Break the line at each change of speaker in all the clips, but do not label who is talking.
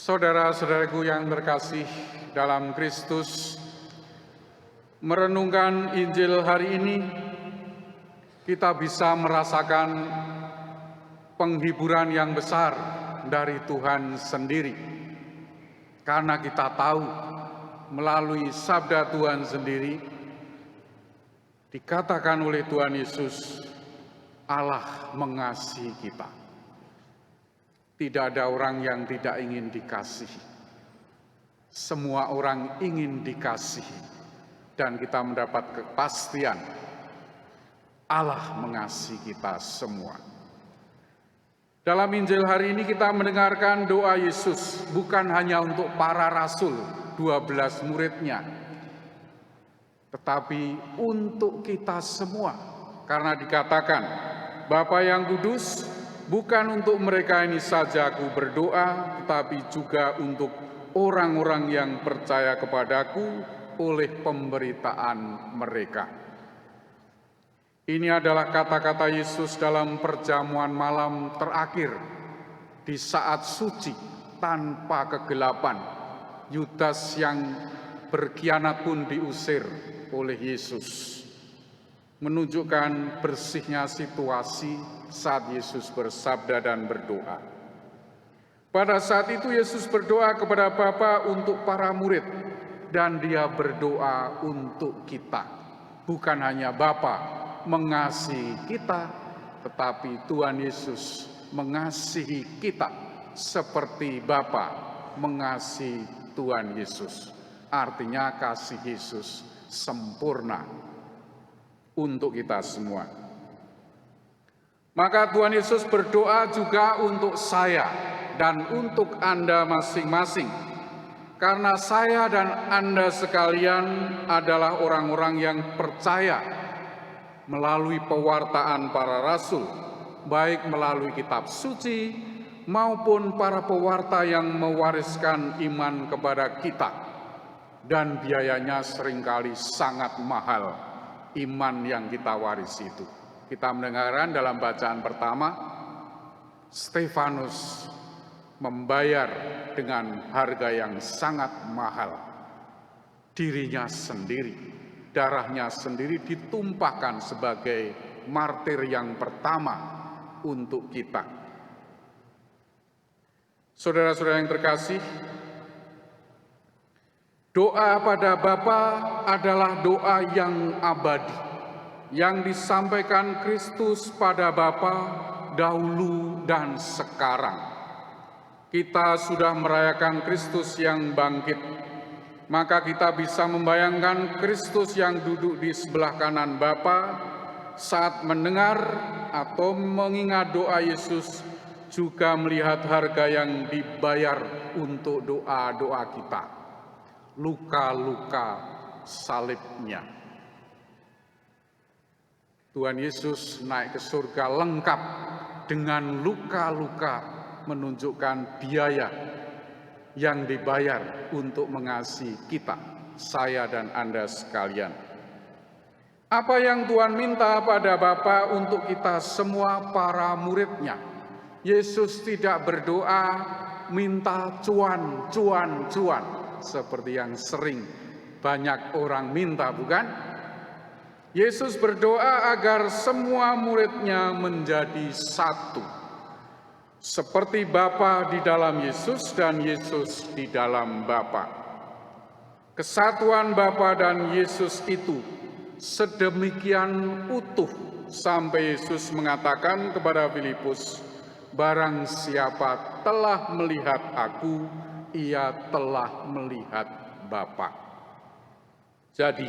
Saudara-saudaraku yang terkasih dalam Kristus, merenungkan Injil hari ini, kita bisa merasakan penghiburan yang besar dari Tuhan sendiri. Karena kita tahu melalui sabda Tuhan sendiri, dikatakan oleh Tuhan Yesus, Allah mengasihi kita. Tidak ada orang yang tidak ingin dikasihi. Semua orang ingin dikasihi. Dan kita mendapat kepastian Allah mengasihi kita semua. Dalam Injil hari ini kita mendengarkan doa Yesus bukan hanya untuk para rasul, 12 muridnya, tetapi untuk kita semua. Karena dikatakan, Bapa yang kudus, bukan untuk mereka ini saja aku berdoa, tetapi juga untuk orang-orang yang percaya kepadaku oleh pemberitaan mereka. Ini adalah kata-kata Yesus dalam perjamuan malam terakhir di saat suci tanpa kegelapan. Yudas yang berkhianat pun diusir oleh Yesus. Menunjukkan bersihnya situasi saat Yesus bersabda dan berdoa. Pada saat itu Yesus berdoa kepada Bapa untuk para murid, dan dia berdoa untuk kita. Bukan hanya Bapa mengasihi kita, tetapi Tuhan Yesus mengasihi kita seperti Bapa mengasihi Tuhan Yesus. Artinya kasih Yesus sempurna untuk kita semua. Maka Tuhan Yesus berdoa juga untuk saya dan untuk Anda masing-masing. Karena saya dan Anda sekalian adalah orang-orang yang percaya melalui pewartaan para rasul, baik melalui kitab suci maupun para pewarta yang mewariskan iman kepada kita. Dan biayanya seringkali sangat mahal. Iman yang kita warisi itu. Kita mendengarkan dalam bacaan pertama, Stefanus membayar dengan harga yang sangat mahal. Dirinya sendiri, darahnya sendiri ditumpahkan sebagai martir yang pertama untuk kita. Saudara-saudara yang terkasih, doa pada Bapa adalah doa yang abadi, yang disampaikan Kristus pada Bapa dahulu dan sekarang. Kita sudah merayakan Kristus yang bangkit, maka kita bisa membayangkan Kristus yang duduk di sebelah kanan Bapa saat mendengar atau mengingat doa Yesus, juga melihat harga yang dibayar untuk doa-doa kita. Luka-luka salibnya. Tuhan Yesus naik ke surga lengkap dengan luka-luka, menunjukkan biaya yang dibayar untuk mengasihi kita, saya dan Anda sekalian. Apa yang Tuhan minta pada Bapa untuk kita semua para muridnya? Yesus tidak berdoa minta cuan, seperti yang sering banyak orang minta, bukan? Yesus berdoa agar semua muridnya menjadi satu. Seperti Bapa di dalam Yesus dan Yesus di dalam Bapa. Kesatuan Bapa dan Yesus itu sedemikian utuh sampai Yesus mengatakan kepada Filipus, barang siapa telah melihat aku, ia telah melihat Bapa. Jadi,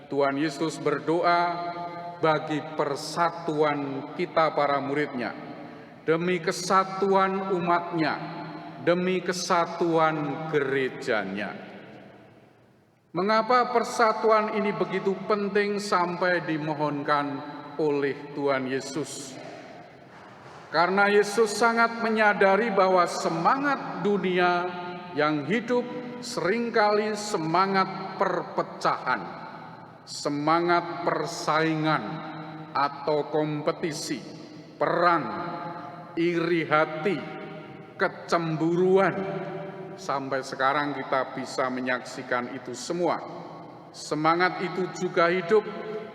Tuhan Yesus berdoa bagi persatuan kita para muridnya, demi kesatuan umatnya, demi kesatuan gerejanya. Mengapa persatuan ini begitu penting sampai dimohonkan oleh Tuhan Yesus? Karena Yesus sangat menyadari bahwa semangat dunia yang hidup seringkali semangat perpecahan, semangat persaingan atau kompetisi, perang, iri hati, kecemburuan, sampai sekarang kita bisa menyaksikan itu semua. Semangat itu juga hidup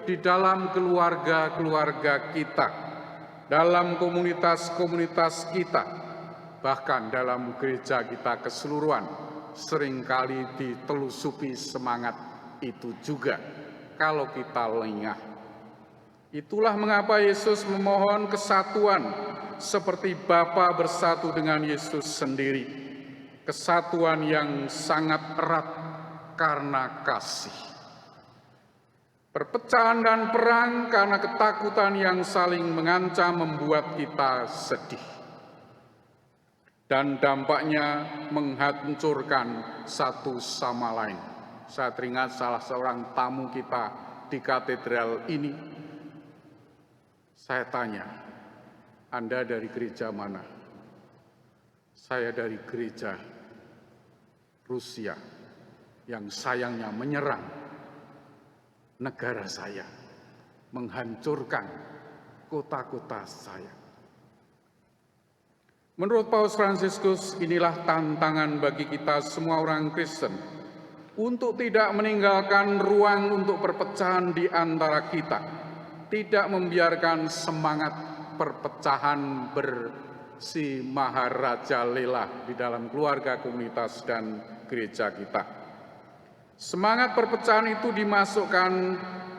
di dalam keluarga-keluarga kita, dalam komunitas-komunitas kita, bahkan dalam gereja kita keseluruhan. Seringkali ditelusupi semangat itu juga kalau kita lengah. Itulah mengapa Yesus memohon kesatuan seperti Bapa bersatu dengan Yesus sendiri. Kesatuan yang sangat erat karena kasih. Perpecahan dan perang karena ketakutan yang saling mengancam membuat kita sedih. Dan dampaknya menghancurkan satu sama lain. Saya teringat salah seorang tamu kita di katedral ini. Saya tanya, Anda dari gereja mana? Saya dari gereja Rusia yang sayangnya menyerang negara saya, menghancurkan kota-kota saya. Menurut Paus Fransiskus, inilah tantangan bagi kita semua orang Kristen untuk tidak meninggalkan ruang untuk perpecahan di antara kita, tidak membiarkan semangat perpecahan bersih maharajalela di dalam keluarga, komunitas, dan gereja kita. Semangat perpecahan itu dimasukkan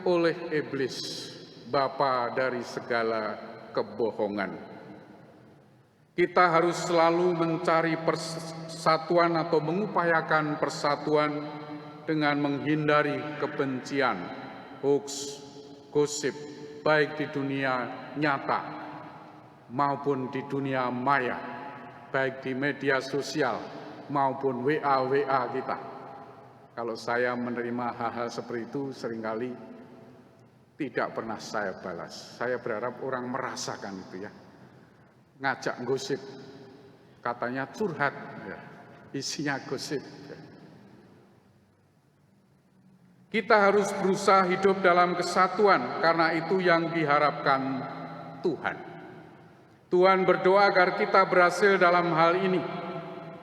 oleh iblis, bapa dari segala kebohongan. Kita harus selalu mencari persatuan atau mengupayakan persatuan dengan menghindari kebencian, hoax, gosip, baik di dunia nyata maupun di dunia maya, baik di media sosial maupun WA kita. Kalau saya menerima hal-hal seperti itu seringkali tidak pernah saya balas. Saya berharap orang merasakan itu ya. Ngajak gosip, katanya curhat, ya, isinya gosip. Ya. Kita harus berusaha hidup dalam kesatuan karena itu yang diharapkan Tuhan. Tuhan berdoa agar kita berhasil dalam hal ini.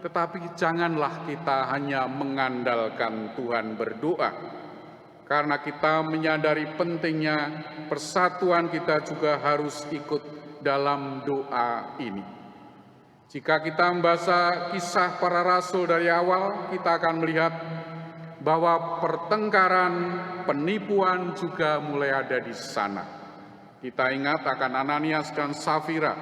Tetapi janganlah kita hanya mengandalkan Tuhan berdoa. Karena kita menyadari pentingnya persatuan, kita juga harus ikut dalam doa ini. Jika kita membaca kisah para rasul dari awal, kita akan melihat bahwa pertengkaran, penipuan juga mulai ada di sana. Kita ingat akan Ananias dan Safira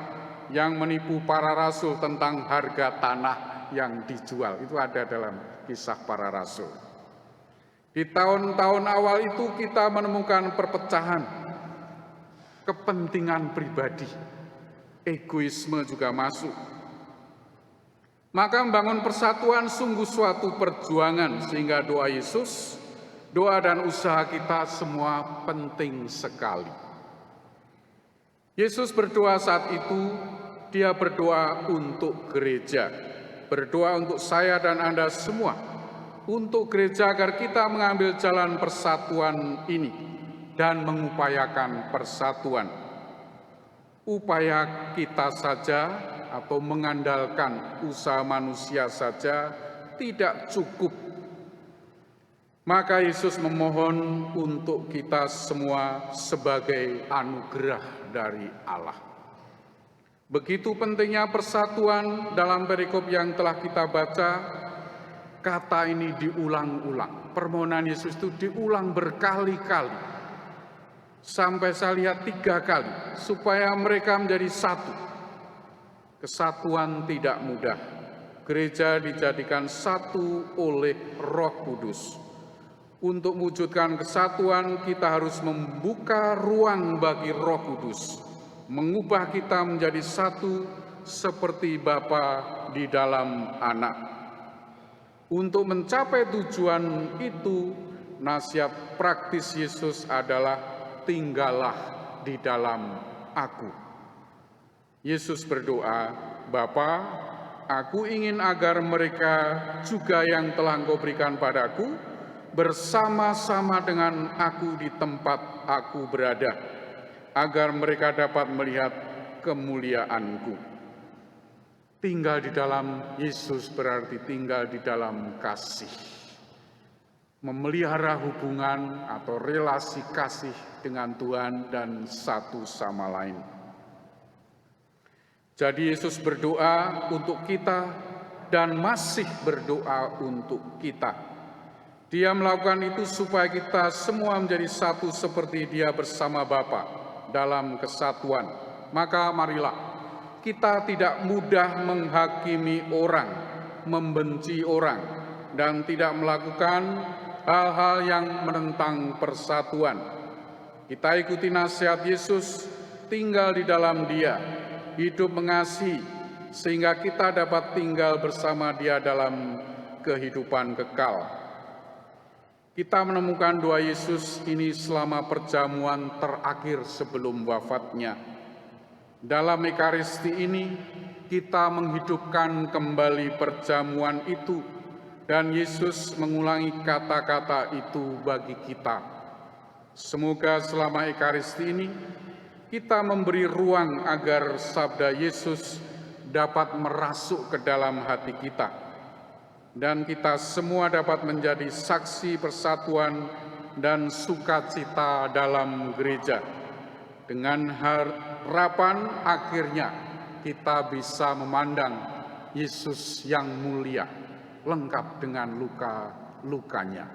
yang menipu para rasul tentang harga tanah yang dijual. Itu ada dalam kisah para rasul. Di tahun-tahun awal itu kita menemukan perpecahan, kepentingan pribadi, egoisme juga masuk. Maka membangun persatuan sungguh suatu perjuangan, sehingga doa Yesus, doa dan usaha kita semua penting sekali. Yesus berdoa saat itu, dia berdoa untuk gereja, berdoa untuk saya dan Anda semua, untuk gereja agar kita mengambil jalan persatuan ini dan mengupayakan persatuan. Upaya kita saja atau mengandalkan usaha manusia saja tidak cukup. Maka Yesus memohon untuk kita semua sebagai anugerah dari Allah. Begitu pentingnya persatuan. Dalam perikop yang telah kita baca, kata ini diulang-ulang. Permohonan Yesus itu diulang berkali-kali. Sampai saya lihat 3 kali, supaya mereka menjadi satu. Kesatuan tidak mudah. Gereja dijadikan satu oleh Roh Kudus. Untuk mewujudkan kesatuan, kita harus membuka ruang bagi Roh Kudus, mengubah kita menjadi satu seperti Bapa di dalam Anak. Untuk mencapai tujuan itu, nasihat praktis Yesus adalah tinggallah di dalam Aku. Yesus berdoa, Bapa, Aku ingin agar mereka juga yang telah Engkau berikan padaku, bersama-sama dengan Aku di tempat Aku berada, agar mereka dapat melihat kemuliaan-Ku. Tinggal di dalam Yesus berarti tinggal di dalam kasih. Memelihara hubungan atau relasi kasih dengan Tuhan dan satu sama lain. Jadi Yesus berdoa untuk kita dan masih berdoa untuk kita. Dia melakukan itu supaya kita semua menjadi satu seperti Dia bersama Bapa dalam kesatuan. Maka marilah kita tidak mudah menghakimi orang, membenci orang, dan tidak melakukan hal-hal yang menentang persatuan. Kita ikuti nasihat Yesus, tinggal di dalam Dia, hidup mengasihi, sehingga kita dapat tinggal bersama Dia dalam kehidupan kekal. Kita menemukan doa Yesus ini selama perjamuan terakhir sebelum wafatnya. Dalam Ekaristi ini, kita menghidupkan kembali perjamuan itu, dan Yesus mengulangi kata-kata itu bagi kita. Semoga selama Ekaristi ini, kita memberi ruang agar sabda Yesus dapat merasuk ke dalam hati kita, dan kita semua dapat menjadi saksi persatuan dan sukacita dalam gereja. Dengan harapan akhirnya kita bisa memandang Yesus yang mulia, lengkap dengan luka-lukanya.